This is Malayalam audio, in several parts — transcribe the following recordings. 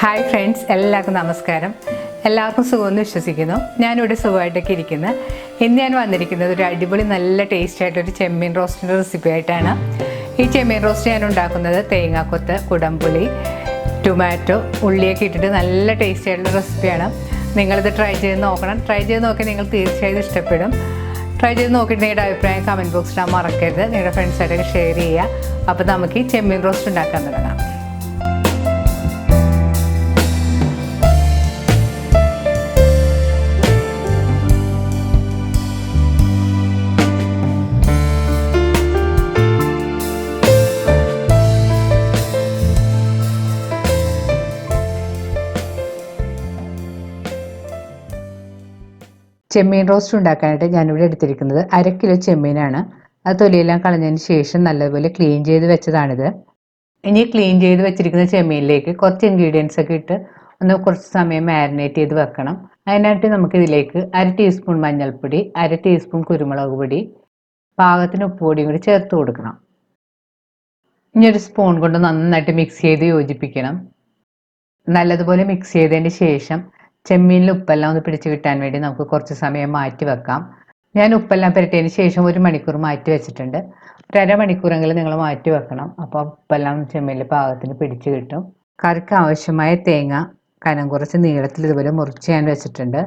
ഹായ് ഫ്രണ്ട്സ്, എല്ലാവർക്കും നമസ്കാരം. എല്ലാവർക്കും സുഖമെന്ന് വിശ്വസിക്കുന്നു. ഞാനിവിടെ സുഖമായിട്ടൊക്കെ ഇരിക്കുന്നു. ഇന്ന് ഞാൻ വന്നിരിക്കുന്നത് ഒരു അടിപൊളി നല്ല ടേസ്റ്റ് ആയിട്ടൊരു ചെമ്മീൻ റോസ്റ്റിൻ്റെ റെസിപ്പി ആയിട്ടാണ്. ഈ ചെമ്മീൻ റോസ്റ്റ് ഞാൻ ഉണ്ടാക്കുന്നത് തേങ്ങാക്കൊത്ത്, കുടംപുളി, ടൊമാറ്റോ, ഉള്ളിയൊക്കെ ഇട്ടിട്ട് നല്ല ടേസ്റ്റ് ആയിട്ടുള്ള റെസിപ്പിയാണ്. നിങ്ങളിത് ട്രൈ ചെയ്ത് നോക്കണം. ട്രൈ ചെയ്ത് നോക്കി നിങ്ങൾ തീർച്ചയായും ഇഷ്ടപ്പെടും. ട്രൈ ചെയ്ത് നോക്കിയിട്ട് നിങ്ങളുടെ അഭിപ്രായം കമൻറ്റ് ബോക്സിൽ ഇടാൻ മറക്കരുത്. നിങ്ങളുടെ ഫ്രണ്ട്സായിട്ടൊക്കെ ഷെയർ ചെയ്യുക. അപ്പോൾ നമുക്ക് ഈ ചെമ്മീൻ റോസ്റ്റ് ഉണ്ടാക്കാൻ തുടങ്ങാം. ചെമ്മീൻ റോസ്റ്റ് ഉണ്ടാക്കാനായിട്ട് ഞാനിവിടെ എടുത്തിരിക്കുന്നത് 1/2 കിലോ ചെമ്മീനാണ്. അത് തൊലിയെല്ലാം കളഞ്ഞതിന് ശേഷം നല്ലതുപോലെ ക്ലീൻ ചെയ്ത് വെച്ചതാണിത്. ഇനി ക്ലീൻ ചെയ്ത് വെച്ചിരിക്കുന്ന ചെമ്മീനിലേക്ക് കുറച്ച് ഇൻഗ്രീഡിയൻസ് ഒക്കെ ഇട്ട് കുറച്ച് സമയം മാരിനേറ്റ് ചെയ്ത് വെക്കണം. അതിനായിട്ട് നമുക്കിതിലേക്ക് 1/2 ടീസ്പൂൺ മഞ്ഞൾപ്പൊടി, 1/2 ടീസ്പൂൺ കുരുമുളക് പൊടി, പാകത്തിന് ഉപ്പുപൊടിയും കൂടി ചേർത്ത് കൊടുക്കണം. ഇനി ഒരു സ്പൂൺ കൊണ്ട് നന്നായിട്ട് മിക്സ് ചെയ്ത് യോജിപ്പിക്കണം. നല്ലതുപോലെ മിക്സ് ചെയ്തതിന് ശേഷം ചെമ്മീനിൽ ഉപ്പെല്ലാം ഒന്ന് പിടിച്ച് കിട്ടാൻ വേണ്ടി നമുക്ക് കുറച്ച് സമയം മാറ്റി വെക്കാം. ഞാൻ ഉപ്പെല്ലാം പുരട്ടിയതിന് ശേഷം 1 മണിക്കൂർ മാറ്റി വെച്ചിട്ടുണ്ട്. ഒരു അരമണിക്കൂറെങ്കിലും നിങ്ങൾ മാറ്റി വെക്കണം. അപ്പോൾ ഉപ്പെല്ലാം ചെമ്മീനിൽ പാകത്തിന് പിടിച്ച് കിട്ടും. കറിക്ക് ആവശ്യമായ തേങ്ങ കനം കുറച്ച് നീളത്തിൽ ഇതുപോലെ മുറിച്ച് ഞാൻ വെച്ചിട്ടുണ്ട്.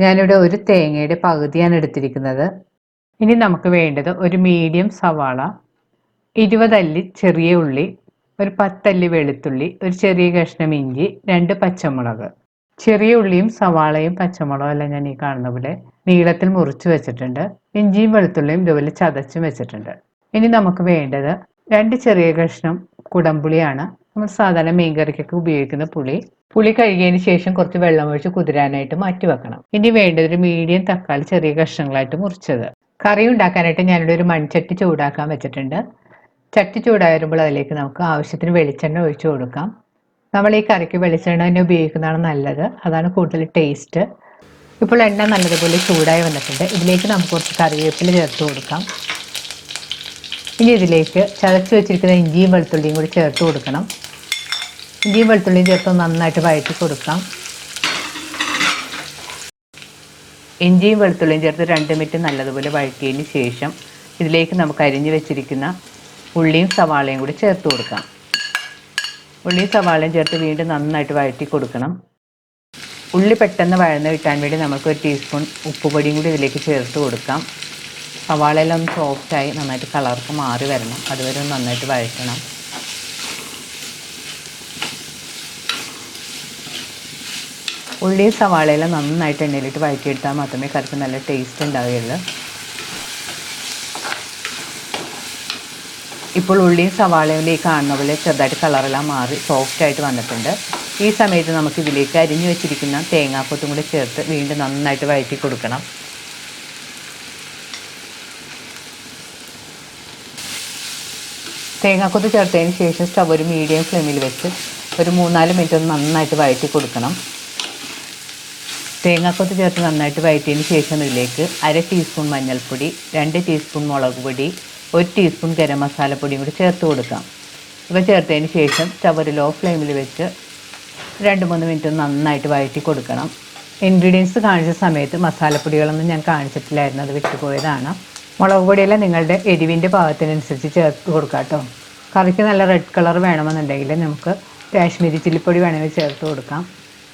ഞാനിവിടെ ഒരു തേങ്ങയുടെ പകുതിയാണ് എടുത്തിരിക്കുന്നത്. ഇനി നമുക്ക് വേണ്ടത് ഒരു മീഡിയം സവാള, 20 അല്ലി ചെറിയ ഉള്ളി, ഒരു 10 അല്ലി വെളുത്തുള്ളി, ഒരു ചെറിയ കഷ്ണം ഇഞ്ചി, 2 പച്ചമുളക്. ചെറിയ ഉള്ളിയും സവാളയും പച്ചമുളകും എല്ലാം ഞാൻ ഈ കാണുന്ന പോലെ നീളത്തിൽ മുറിച്ച് വെച്ചിട്ടുണ്ട്. ഇഞ്ചിയും വെളുത്തുള്ളിയും ഇതുപോലെ ചതച്ചും വെച്ചിട്ടുണ്ട്. ഇനി നമുക്ക് വേണ്ടത് 2 ചെറിയ കഷ്ണം കുടംപുളിയാണ്. നമ്മൾ സാധാരണ മീൻകറിക്കൊക്കെ ഉപയോഗിക്കുന്ന പുളി കഴുകിയതിന് ശേഷം കുറച്ച് വെള്ളം ഒഴിച്ച് കുതിരാനായിട്ട് മാറ്റി വെക്കണം. ഇനി വേണ്ടത് ഒരു മീഡിയം തക്കാളി ചെറിയ കഷ്ണങ്ങളായിട്ട് മുറിച്ചത്. കറി ഉണ്ടാക്കാനായിട്ട് ഞാനിവിടെ ഒരു മൺചട്ടി ചൂടാക്കാൻ വെച്ചിട്ടുണ്ട്. ചട്ടി ചൂടായി വരുമ്പോൾ അതിലേക്ക് നമുക്ക് ആവശ്യത്തിന് വെളിച്ചെണ്ണ ഒഴിച്ചു കൊടുക്കാം. നമ്മൾ ഈ കറിക്ക് വെളിച്ചെണ്ണ തന്നെ ഉപയോഗിക്കുന്നതാണ് നല്ലത്. അതാണ് കൂടുതൽ ടേസ്റ്റ്. ഇപ്പോൾ എണ്ണ നല്ലതുപോലെ ചൂടായി വന്നിട്ടുണ്ട്. ഇതിലേക്ക് നമുക്ക് കുറച്ച് കറിവേപ്പില ചേർത്ത് കൊടുക്കാം. ഇനി ഇതിലേക്ക് ചതച്ച് വെച്ചിരിക്കുന്ന ഇഞ്ചിയും വെളുത്തുള്ളിയും കൂടി ചേർത്ത് കൊടുക്കണം. ഇഞ്ചിയും വെളുത്തുള്ളിയും ചേർത്ത് നന്നായിട്ട് വഴറ്റി കൊടുക്കാം. ഇഞ്ചിയും വെളുത്തുള്ളിയും ചേർത്ത് 2 മിനിറ്റ് നല്ലതുപോലെ വഴറ്റിയതിന് ശേഷം ഇതിലേക്ക് നമുക്ക് അരിഞ്ഞു വെച്ചിരിക്കുന്ന ഉള്ളിയും സവാളയും കൂടി ചേർത്ത് കൊടുക്കാം. ഉള്ളിയും സവാളയും ചേർത്ത് വീണ്ടും നന്നായിട്ട് വഴറ്റി കൊടുക്കണം. ഉള്ളി പെട്ടെന്ന് വഴന്ന് കിട്ടാൻ വേണ്ടി നമുക്ക് 1 ടീസ്പൂൺ ഉപ്പുപൊടിയും കൂടി ഇതിലേക്ക് ചേർത്ത് കൊടുക്കാം. സവാളയെല്ലാം ഒന്ന് സോഫ്റ്റായി നന്നായിട്ട് കളർക്ക് മാറി വരണം. അതുവരെ ഒന്ന് നന്നായിട്ട് വഴറ്റണം. ഉള്ളിയും സവാളയെല്ലാം നന്നായിട്ട് എണ്ണയിലിട്ട് വഴറ്റിയെടുത്താൽ മാത്രമേ കറിക്ക് നല്ല ടേസ്റ്റ് ഉണ്ടാവുകയുള്ളൂ. ഇപ്പോൾ ഉള്ളിയും സവാളയും ഈ കാണുന്ന പോലെ ചെറുതായിട്ട് കളറെല്ലാം മാറി സോഫ്റ്റായിട്ട് വന്നിട്ടുണ്ട്. ഈ സമയത്ത് നമുക്ക് ഇതിലേക്ക് അരിഞ്ഞു വെച്ചിരിക്കുന്ന തേങ്ങാക്കൊത്തും കൂടി ചേർത്ത് വീണ്ടും നന്നായിട്ട് വഴറ്റി കൊടുക്കണം. തേങ്ങാക്കൊത്ത് ചേർത്തതിന് ശേഷം സ്റ്റവ് ഒരു മീഡിയം ഫ്ലെയിമിൽ വെച്ച് ഒരു 3-4 മിനിറ്റ് ഒന്ന് നന്നായിട്ട് വഴറ്റി കൊടുക്കണം. തേങ്ങാക്കൊത്ത് ചേർത്ത് നന്നായിട്ട് വഴറ്റിയതിന് ശേഷം ഇതിലേക്ക് 1/2 ടീസ്പൂൺ മഞ്ഞൾപ്പൊടി, 2 ടീസ്പൂൺ മുളക് പൊടി, 1 ടീസ്പൂൺ ഗരം മസാലപ്പൊടിയും കൂടി ചേർത്ത് കൊടുക്കാം. ഇവ ചേർത്തതിന് ശേഷം സ്റ്റവ് ഒരു ലോ ഫ്ലെയിമിൽ വെച്ച് 2-3 മിനിറ്റ് നന്നായിട്ട് വഴറ്റി കൊടുക്കണം. ഇൻഗ്രീഡിയൻസ് കാണിച്ച സമയത്ത് മസാലപ്പൊടികളൊന്നും ഞാൻ കാണിച്ചിട്ടില്ലായിരുന്നു, അത് വിട്ടുപോയതാണ്. മുളക് പൊടിയെല്ലാം നിങ്ങളുടെ എരിവിൻ്റെ പാകത്തിനനുസരിച്ച് ചേർത്ത് കൊടുക്കാം കേട്ടോ. കറിക്ക് നല്ല റെഡ് കളർ വേണമെന്നുണ്ടെങ്കിൽ നമുക്ക് കാശ്മീരി ചില്ലിപ്പൊടി വേണമെങ്കിൽ ചേർത്ത് കൊടുക്കാം.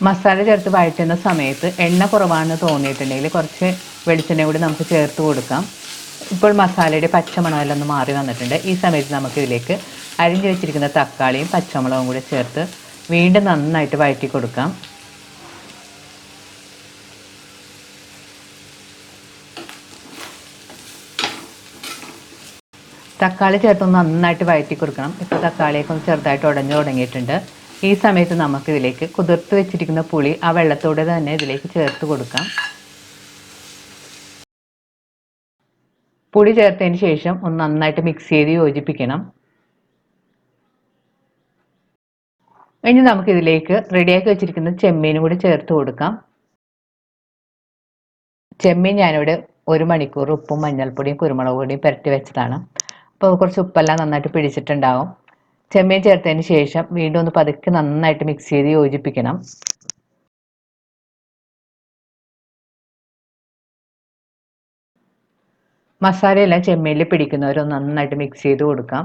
മസാല ചേർത്ത് വഴറ്റുന്ന സമയത്ത് എണ്ണ കുറവാണെന്ന് തോന്നിയിട്ടുണ്ടെങ്കിൽ കുറച്ച് വെളിച്ചെണ്ണ കൂടി നമുക്ക് ചേർത്ത് കൊടുക്കാം. ഇപ്പോൾ മസാലയുടെ പച്ചമണമെല്ലാം ഒന്ന് മാറി വന്നിട്ടുണ്ട്. ഈ സമയത്ത് നമുക്കിതിലേക്ക് അരിഞ്ഞു വെച്ചിരിക്കുന്ന തക്കാളിയും പച്ചമുളകും കൂടി ചേർത്ത് വീണ്ടും നന്നായിട്ട് വഴറ്റി കൊടുക്കാം. തക്കാളി ചേർത്ത് നന്നായിട്ട് വഴറ്റി കൊടുക്കണം. ഇപ്പോൾ തക്കാളിയൊക്കെ ഒന്ന് ചെറുതായിട്ട് ഉടഞ്ഞു തുടങ്ങിയിട്ടുണ്ട്. ഈ സമയത്ത് നമുക്കിതിലേക്ക് കുതിർത്ത് വെച്ചിരിക്കുന്ന പുളി ആ വെള്ളത്തോടെ തന്നെ ഇതിലേക്ക് ചേർത്ത് കൊടുക്കാം. പുളി ചേർത്തതിന് ശേഷം ഒന്ന് നന്നായിട്ട് മിക്സ് ചെയ്ത് യോജിപ്പിക്കണം. ഇനി നമുക്കിതിലേക്ക് റെഡിയാക്കി വെച്ചിരിക്കുന്ന ചെമ്മീനും കൂടി ചേർത്ത് കൊടുക്കാം. ചെമ്മീൻ ഞാനിവിടെ 1 മണിക്കൂർ ഉപ്പും മഞ്ഞൾപ്പൊടിയും കുരുമുളക് പൊടിയും പുരട്ടി വെച്ചതാണ്. അപ്പോൾ കുറച്ച് ഉപ്പെല്ലാം നന്നായിട്ട് പിടിച്ചിട്ടുണ്ടാകും. ചെമ്മീൻ ചേർത്തതിന് ശേഷം വീണ്ടും ഒന്ന് പതുക്കെ നന്നായിട്ട് മിക്സ് ചെയ്ത് യോജിപ്പിക്കണം. മസാലയെല്ലാം ചെമ്മീനിൽ പിടിക്കുന്നവരെ നന്നായിട്ട് മിക്സ് ചെയ്ത് കൊടുക്കാം.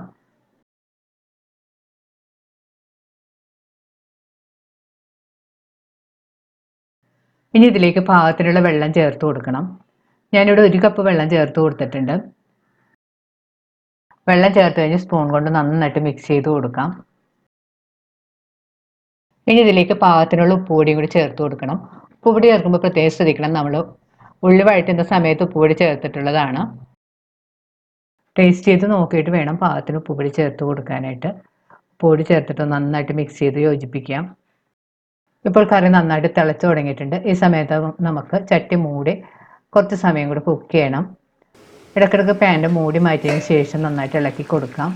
ഇനി ഇതിലേക്ക് പാകത്തിനുള്ള വെള്ളം ചേർത്ത് കൊടുക്കണം. ഞാനിവിടെ 1 കപ്പ് വെള്ളം ചേർത്ത് കൊടുത്തിട്ടുണ്ട്. വെള്ളം ചേർത്ത് കഴിഞ്ഞ് സ്പൂൺ കൊണ്ട് നന്നായിട്ട് മിക്സ് ചെയ്ത് കൊടുക്കാം. ഇനി ഇതിലേക്ക് പാകത്തിനുള്ള ഉപ്പുപൊടിയും കൂടി ചേർത്ത് കൊടുക്കണം. ഉപ്പുപൊടി ചേർക്കുമ്പോൾ പ്രത്യേകം ശ്രദ്ധിക്കണം, നമ്മൾ ഉള്ളി വഴറ്റുന്ന സമയത്ത് ഉപ്പുപൊടി ചേർത്തിട്ടുള്ളതാണ്. ടേസ്റ്റ് ചെയ്ത് നോക്കിയിട്ട് വേണം പാകത്തിന് ഉപ്പുപൊടി ചേർത്ത് കൊടുക്കാനായിട്ട്. ഉപ്പുപൊടി ചേർത്തിട്ട് നന്നായിട്ട് മിക്സ് ചെയ്ത് യോജിപ്പിക്കാം. ഇപ്പോൾ കറി നന്നായിട്ട് തിളച്ച് തുടങ്ങിയിട്ടുണ്ട്. ഈ സമയത്ത് നമുക്ക് ചട്ടി മൂടി കുറച്ച് സമയം കൂടി കുക്ക് ചെയ്യണം. ഇടയ്ക്കിടയ്ക്ക് പാൻ്റെ മൂടി മാറ്റിയതിന് ശേഷം നന്നായിട്ട് ഇളക്കി കൊടുക്കാം.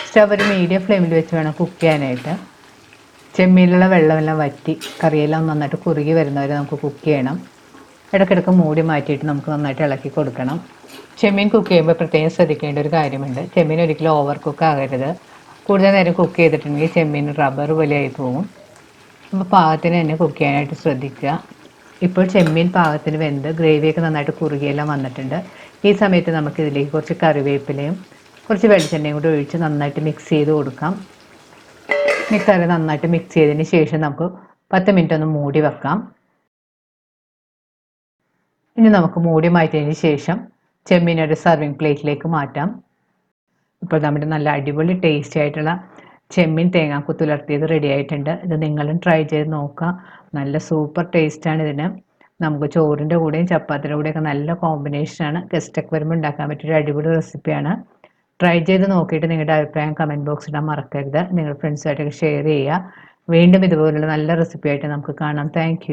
സ്റ്റവ് ഒരു മീഡിയം ഫ്ലെയിമിൽ വെച്ച് വേണം കുക്ക് ചെയ്യാനായിട്ട്. ചെമ്മീനിലുള്ള വെള്ളമെല്ലാം വറ്റി കറിയെല്ലാം നന്നായിട്ട് കുറുകി വരുന്നവരെ നമുക്ക് കുക്ക് ചെയ്യണം. ഇടയ്ക്കിടയ്ക്ക് മൂടി മാറ്റിയിട്ട് നമുക്ക് നന്നായിട്ട് ഇളക്കി കൊടുക്കണം. ചെമ്മീൻ കുക്ക് ചെയ്യുമ്പോൾ പ്രത്യേകം ശ്രദ്ധിക്കേണ്ട ഒരു കാര്യമുണ്ട്. ചെമ്മീൻ ഒരിക്കലും ഓവർ കുക്ക് ആകരുത്. കൂടുതൽ നേരം കുക്ക് ചെയ്തിട്ടുണ്ടെങ്കിൽ ചെമ്മീൻ റബ്ബർ പോലെ ആയി പോകും. അപ്പോൾ പാകത്തിന് തന്നെ കുക്ക് ചെയ്യാനായിട്ട് ശ്രദ്ധിക്കുക. ഇപ്പോൾ ചെമ്മീൻ പാകത്തിന് വെന്ത് ഗ്രേവിയൊക്കെ നന്നായിട്ട് കുറുകിയെല്ലാം വന്നിട്ടുണ്ട്. ഈ സമയത്ത് നമുക്ക് ഇതിലേക്ക് കുറച്ച് കറിവേപ്പിലയും കുറച്ച് വെളിച്ചെണ്ണയും കൂടി ഒഴിച്ച് നന്നായിട്ട് മിക്സ് ചെയ്ത് കൊടുക്കാം. ഈ കറി നന്നായിട്ട് മിക്സ് ചെയ്തതിന് ശേഷം നമുക്ക് 10 മിനിറ്റ് ഒന്ന് മൂടി വെക്കാം. ഇനി നമുക്ക് മൂടി മാറ്റിയതിന് ശേഷം ചെമ്മീൻ ഒരു സർവിങ് പ്ലേറ്റിലേക്ക് മാറ്റാം. ഇപ്പോൾ നമ്മുടെ നല്ല അടിപൊളി ടേസ്റ്റി ആയിട്ടുള്ള ചെമ്മീൻ തേങ്ങാക്കൊത്ത് ഉലർത്തിയത് റെഡി ആയിട്ടുണ്ട്. ഇത് നിങ്ങളും ട്രൈ ചെയ്ത് നോക്കുക. നല്ല സൂപ്പർ ടേസ്റ്റാണ് ഇതിന്. നമുക്ക് ചോറിൻ്റെ കൂടെയും ചപ്പാത്തിയുടെ കൂടെയൊക്കെ നല്ല കോമ്പിനേഷനാണ്. ഗസ്റ്റൊക്കെ വരുമ്പോൾ ഉണ്ടാക്കാൻ പറ്റിയൊരു അടിപൊളി റെസിപ്പിയാണ്. ട്രൈ ചെയ്ത് നോക്കിയിട്ട് നിങ്ങളുടെ അഭിപ്രായം കമൻറ്റ് ബോക്സിൽ ഇടാൻ മറക്കരുത്. നിങ്ങളുടെ ഫ്രണ്ട്സുമായിട്ടൊക്കെ ഷെയർ ചെയ്യുക. വീണ്ടും ഇതുപോലുള്ള നല്ല റെസിപ്പി ആയിട്ട് നമുക്ക് കാണാം. താങ്ക്